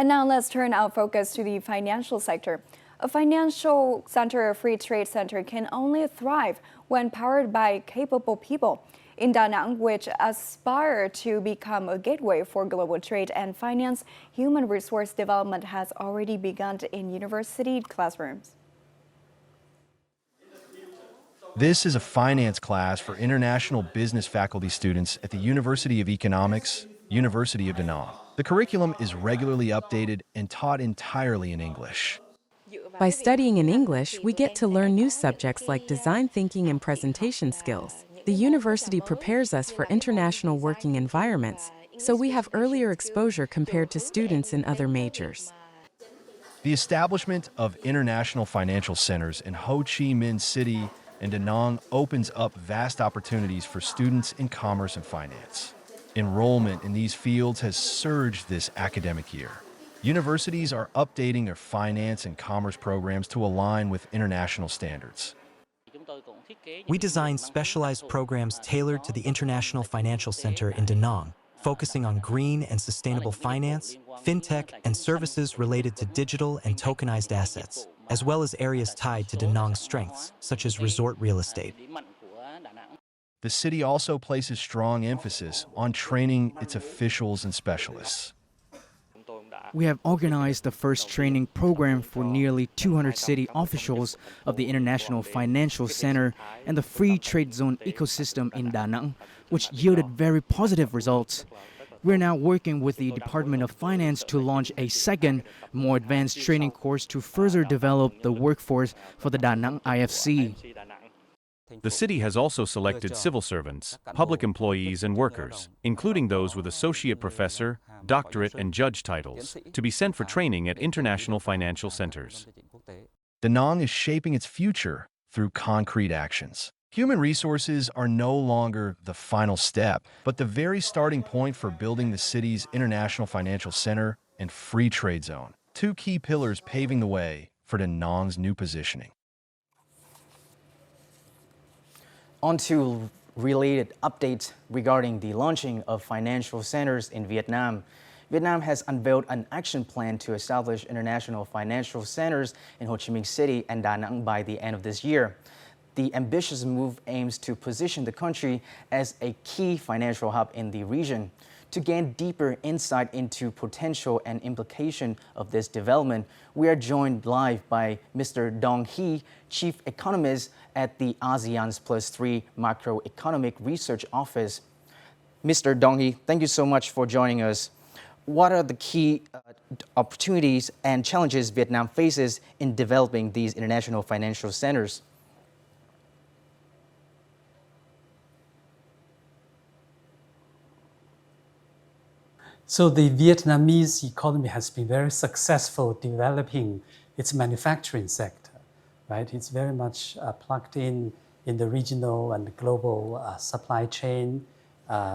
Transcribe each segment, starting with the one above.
And now let's turn our focus to the financial sector. A financial center, a free trade center, can only thrive when powered by capable people. In Da Nang, which aspire to become a gateway for global trade and finance, human resource development has already begun in university classrooms. This is a finance class for international business faculty students at the University of Economics, University of Da Nang. The curriculum is regularly updated and taught entirely in English. By studying in English, we get to learn new subjects like design thinking and presentation skills. The university prepares us for international working environments, so we have earlier exposure compared to students in other majors. The establishment of international financial centers in Ho Chi Minh City and Da Nang opens up vast opportunities for students in commerce and finance. Enrollment in these fields has surged this academic year. Universities are updating their finance and commerce programs to align with international standards. We design specialized programs tailored to the International Financial Center in Da Nang, focusing on green and sustainable finance, fintech, and services related to digital and tokenized assets, as well as areas tied to Da Nang's strengths, such as resort real estate. The city also places strong emphasis on training its officials and specialists. We have organized the first training program for nearly 200 city officials of the International Financial Center and the Free Trade Zone ecosystem in Da Nang, which yielded very positive results. We're now working with the Department of Finance to launch a second, more advanced training course to further develop the workforce for the Da Nang IFC. The city has also selected civil servants, public employees, and workers, including those with associate professor, doctorate, and judge titles, to be sent for training at international financial centers. Da Nang is shaping its future through concrete actions. Human resources are no longer the final step, but the very starting point for building the city's International Financial Center and Free Trade Zone, two key pillars paving the way for Da Nang's new positioning. On to related updates regarding the launching of financial centers in Vietnam. Vietnam has unveiled an action plan to establish international financial centers in Ho Chi Minh City and Da Nang by the end of this year. The ambitious move aims to position the country as a key financial hub in the region. To gain deeper insight into potential and implication of this development, we are joined live by Mr. Dong Hee, Chief Economist at the ASEAN's +3 Macroeconomic Research Office. Mr. Dong Hee, thank you so much for joining us. What are the key opportunities and challenges Vietnam faces in developing these international financial centers? So the Vietnamese economy has been very successful developing its manufacturing sector, right? It's very much plugged in the regional and global supply chain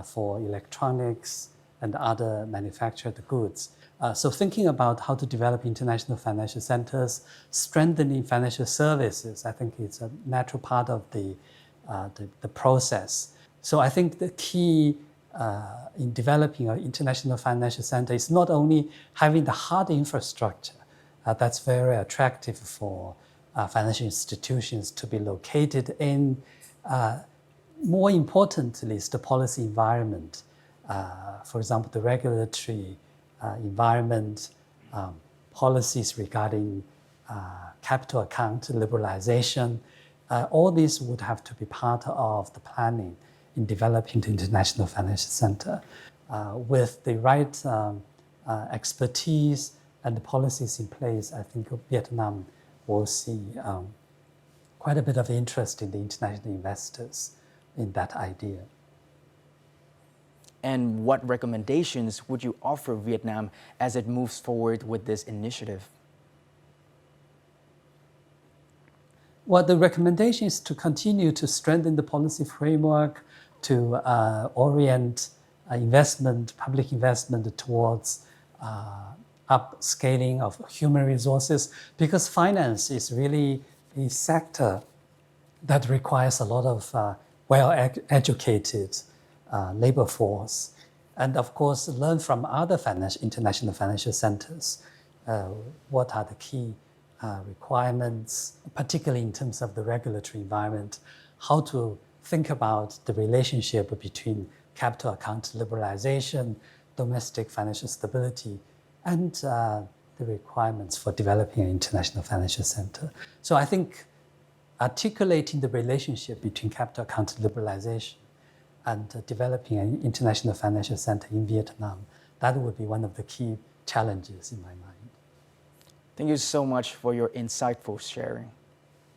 for electronics and other manufactured goods. So thinking about how to develop international financial centers, strengthening financial services, I think it's a natural part of the process. So I think the key in developing an international financial center is not only having the hard infrastructure that's very attractive for financial institutions to be located in. More importantly is the policy environment. For example, the regulatory environment, policies regarding capital account liberalization, all these would have to be part of the planning in developing the international financial center. With the right expertise and the policies in place, I think Vietnam will see quite a bit of interest in the international investors in that idea. And what recommendations would you offer Vietnam as it moves forward with this initiative? Well, the recommendation is to continue to strengthen the policy framework, to orient public investment towards upscaling of human resources, because finance is really a sector that requires a lot of well-educated labor force. And of course, learn from other international financial centers. What are the key requirements, particularly in terms of the regulatory environment, how to think about the relationship between capital account liberalization, domestic financial stability, and the requirements for developing an international financial center. So I think articulating the relationship between capital account liberalization and developing an international financial center in Vietnam, that would be one of the key challenges in my mind. Thank you so much for your insightful sharing.